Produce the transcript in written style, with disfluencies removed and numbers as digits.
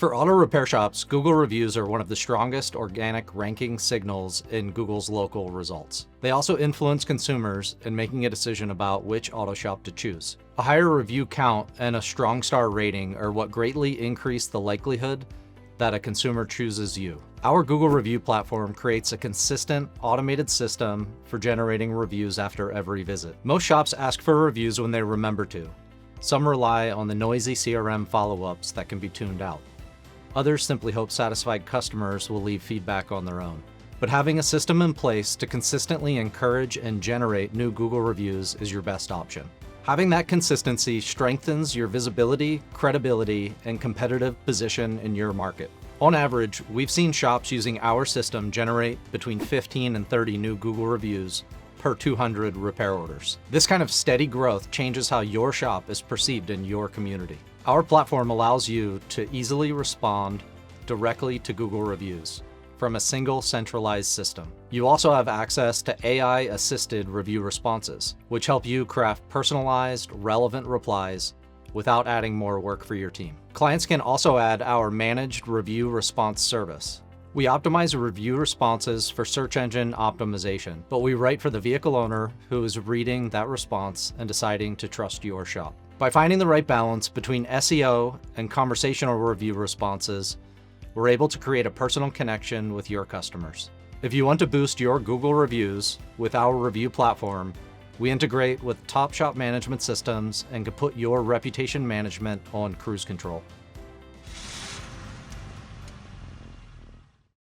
For auto repair shops, Google reviews are one of the strongest organic ranking signals in Google's local results. They also influence consumers in making a decision about which auto shop to choose. A higher review count and a strong star rating are what greatly increase the likelihood that a consumer chooses you. Our Google review platform creates a consistent, automated system for generating reviews after every visit. Most shops ask for reviews when they remember to. Some rely on the noisy CRM follow-ups that can be tuned out. Others simply hope satisfied customers will leave feedback on their own. But having a system in place to consistently encourage and generate new Google reviews is your best option. Having that consistency strengthens your visibility, credibility, and competitive position in your market. On average, we've seen shops using our system generate between 15 and 30 new Google reviews per 200 repair orders. This kind of steady growth changes how your shop is perceived in your community. Our platform allows you to easily respond directly to Google reviews from a single centralized system. You also have access to AI-assisted review responses, which help you craft personalized, relevant replies without adding more work for your team. Clients can also add our managed review response service. We optimize review responses for search engine optimization, but we write for the vehicle owner who is reading that response and deciding to trust your shop. By finding the right balance between SEO and conversational review responses, we're able to create a personal connection with your customers. If you want to boost your Google reviews with our review platform, we integrate with top shop management systems and can put your reputation management on cruise control.